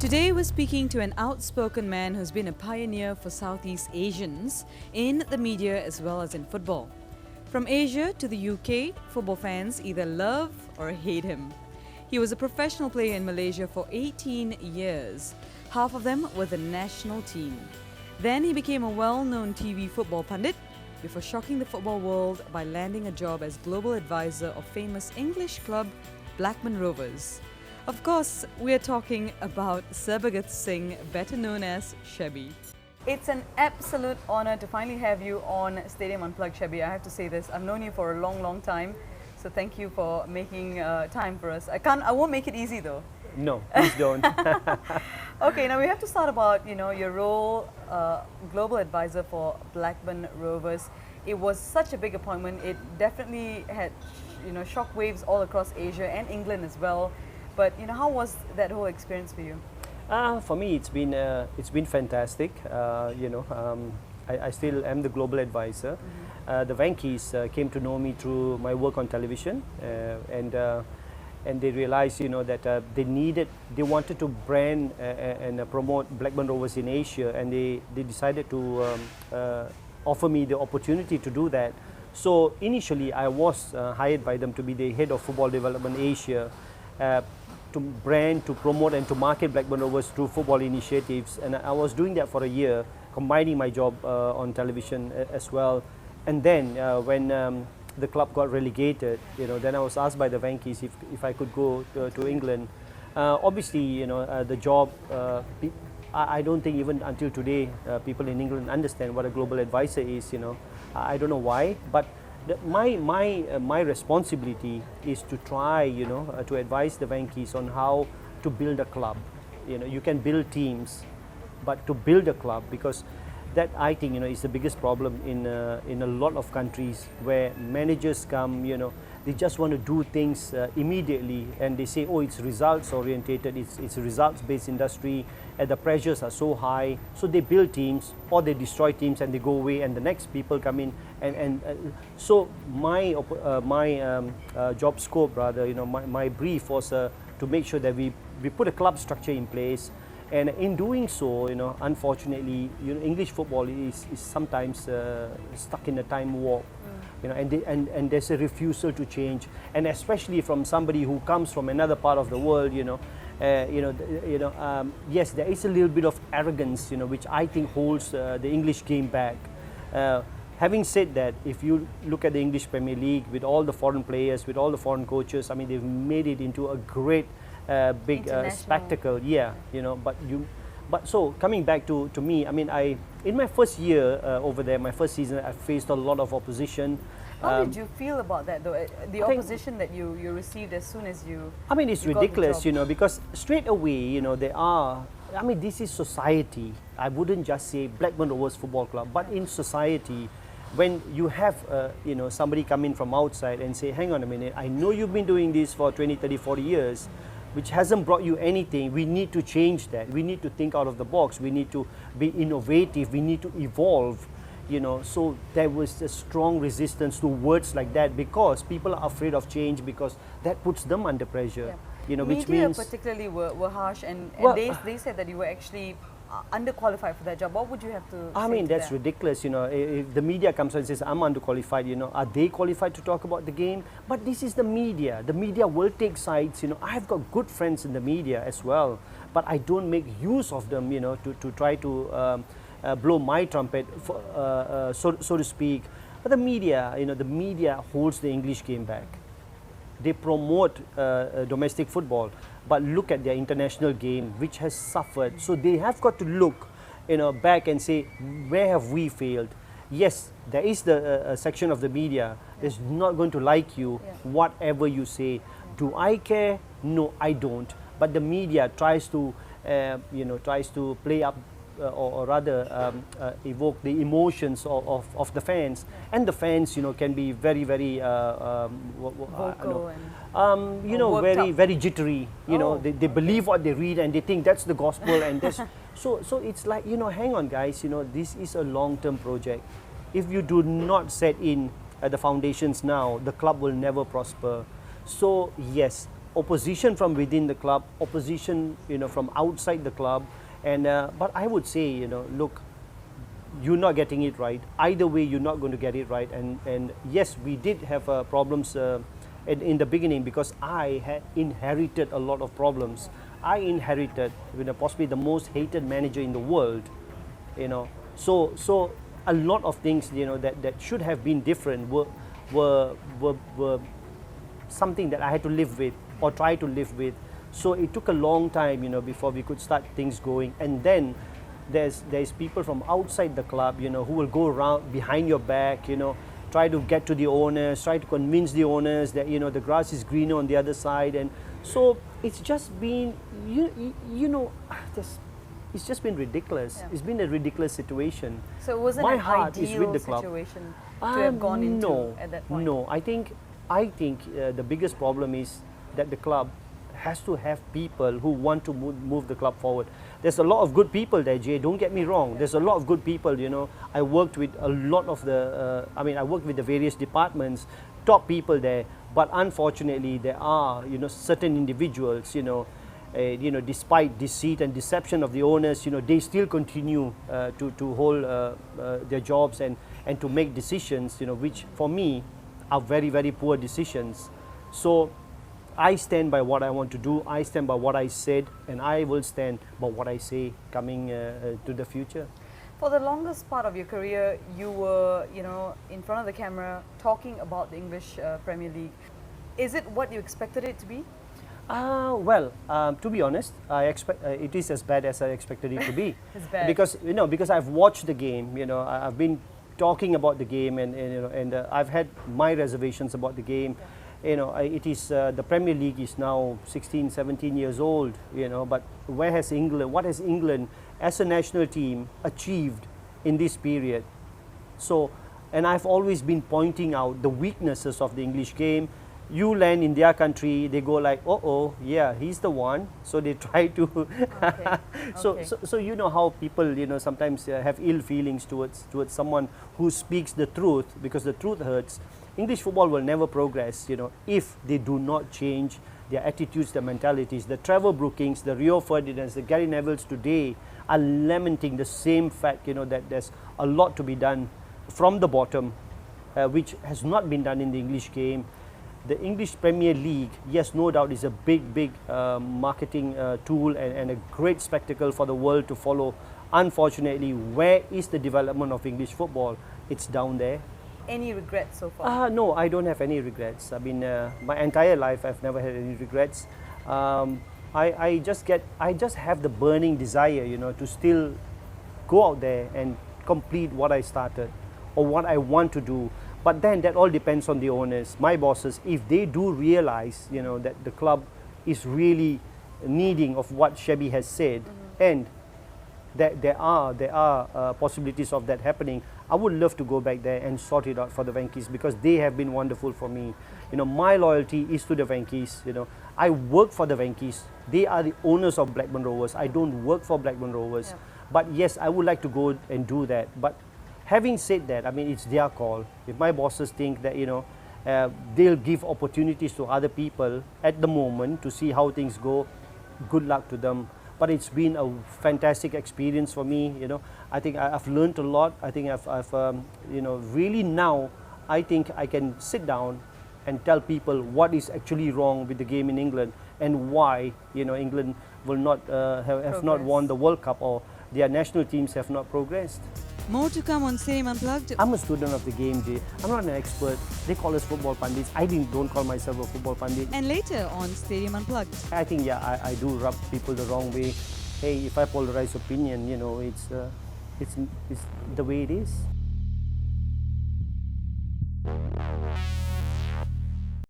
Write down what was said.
Today we're speaking to an outspoken man who's been a pioneer for Southeast Asians in the media as well as in football. From Asia to the UK, football fans either love or hate him. He was a professional player in Malaysia for 18 years, half of them with the national team. Then he became a well-known TV football pundit before shocking the football world by landing a job as global advisor of famous English club Blackburn Rovers. Of course, we are talking about Shebby Singh, better known as Shebby. It's an absolute honor to finally have you on Stadium Unplugged, Shebby. I have to say this, I've known you for a long time, so thank you for making time for us. I won't make it easy though. No, please don't. Okay, now we have to start about your role, global advisor for Blackburn Rovers. It was such a big appointment. It definitely had shock waves all across Asia and England as well. But how was that whole experience for you? For me, it's been fantastic. I still am the global advisor. The Vankies came to know me through my work on television, and they realized that they wanted to brand and promote Blackburn Rovers in Asia, and they decided to offer me the opportunity to do that. So initially, I was hired by them to be the head of football development Asia. To brand, to promote and to market Blackburn Rovers through football initiatives, and I was doing that for a year, combining my job on television as well. And then when the club got relegated, then I was asked by the Vankies if I could go to England. Obviously, the job, I don't think even until today people in England understand what a global advisor is. I don't know why, but my responsibility is to try, to advise the Vankies on how to build a club. You can build teams, but to build a club, because that, I think, is the biggest problem in a lot of countries where managers come, they just want to do things immediately, and they say, oh, it's results orientated, it's a results based industry, and the pressures are so high, so they build teams or they destroy teams and they go away, and the next people come in, and so my job scope, rather, my brief was to make sure that we put a club structure in place. And in doing so, unfortunately, English football is sometimes stuck in a time warp, and there's a refusal to change, and especially from somebody who comes from another part of the world, yes, there is a little bit of arrogance, which I think holds the English game back. Having said that, if you look at the English Premier League with all the foreign players, with all the foreign coaches, I mean, they've made it into a great big spectacle, but so coming back to me, I mean, in my first year over there, my first season, I faced a lot of opposition. How did you feel about that though, the opposition that you received as soon as you I mean, it's ridiculous, because straight away, there are, I mean, this is society. I wouldn't just say Blackburn Rovers Football Club, but in society, when you have somebody come in from outside and say, hang on a minute, I know you've been doing this for 20, 30, 40 years, which hasn't brought you anything. We need to change that. We need to think out of the box. We need to be innovative. We need to evolve. So there was a strong resistance to words like that, because people are afraid of change, because that puts them under pressure. Yeah. Which Media means particularly were harsh, and well, they said that you were actually underqualified for that job. What would you have to I say mean, to that's that? ridiculous. If the media comes and says, I'm underqualified, are they qualified to talk about the game? But this is the media. The media will take sides. I've got good friends in the media as well, but I don't make use of them, to try to blow my trumpet, so to speak. But the media holds the English game back. They promote domestic football, but look at their international game, which has suffered. So they have got to look, back and say, where have we failed? Yes, there is the section of the media that's not going to like you, whatever you say. Do I care? No, I don't. But the media tries to, play up, or rather evoke the emotions of the fans, and the fans can be very vocal very jittery. They believe what they read and they think that's the gospel, and that's so it's like, hang on guys, this is a long-term project. If you do not set in the foundations now, the club will never prosper. So yes, opposition from within the club, opposition, from outside the club, and but I would say, look, you're not getting it right. Either way, you're not going to get it right. And yes, we did have problems in the beginning because I had inherited a lot of problems. I inherited, possibly the most hated manager in the world, So a lot of things, that should have been different were something that I had to live with or try to live with. So it took a long time, before we could start things going. And then there's people from outside the club, who will go around behind your back, try to get to the owners, try to convince the owners that the grass is greener on the other side. And so it's just been, it's just been ridiculous. Yeah. It's been a ridiculous situation. So it wasn't My an heart is ideal with the club. situation to have gone into at that point? No, I think the biggest problem is that the club has to have people who want to move the club forward. There's a lot of good people there, Jay, don't get me wrong. There's a lot of good people, I worked with a lot of the, I worked with the various departments, top people there, but unfortunately there are, certain individuals, despite deceit and deception of the owners, they still continue to hold their jobs and to make decisions, which for me are very, very poor decisions. So I stand by what I want to do, I stand by what I said, and I will stand by what I say coming to the future. For the longest part of your career, you were, in front of the camera talking about the English Premier League. Is it what you expected it to be? To be honest, I expect it is as bad as I expected it to be. It's bad. Because I've watched the game, I've been talking about the game, and I've had my reservations about the game. Yeah. It is the Premier League is now 16, 17 years old, but what has England as a national team achieved in this period? So, and I've always been pointing out the weaknesses of the English game. You land in their country, they go like, oh, yeah, he's the one. So they try to. Okay. So you know how people, sometimes have ill feelings towards someone who speaks the truth, because the truth hurts. English football will never progress, if they do not change their attitudes, their mentalities. The Trevor Brookings, the Rio Ferdinands, the Gary Nevilles today are lamenting the same fact, that there's a lot to be done from the bottom, which has not been done in the English game. The English Premier League, yes, no doubt, is a big marketing tool and a great spectacle for the world to follow. Unfortunately, where is the development of English football? It's down there. Any regrets so far? No, I don't have any regrets. My entire life I've never had any regrets. I just have the burning desire, to still go out there and complete what I started or what I want to do. But then that all depends on the owners, my bosses. If they do realize, that the club is really needing of what Shebby has said, and that there are possibilities of that happening, I would love to go back there and sort it out for the Venkies, because they have been wonderful for me. My loyalty is to the Venkies. I work for the Venkies. They are the owners of Blackburn Rovers. I don't work for Blackburn Rovers. Yeah. But yes, I would like to go and do that. But having said that, it's their call. If my bosses think that, they'll give opportunities to other people at the moment to see how things go, good luck to them. But it's been a fantastic experience for me. I think I've learned a lot. I think I've really now, I think I can sit down and tell people what is actually wrong with the game in England and why, England will not have not won the World Cup, or their national teams have not progressed. More to come on Stadium Unplugged. I'm a student of the game, Jay. I'm not an expert. They call us football pundits. I don't call myself a football pundit. And later on Stadium Unplugged. I think, I do rub people the wrong way. Hey, if I polarize opinion, it's the way it is.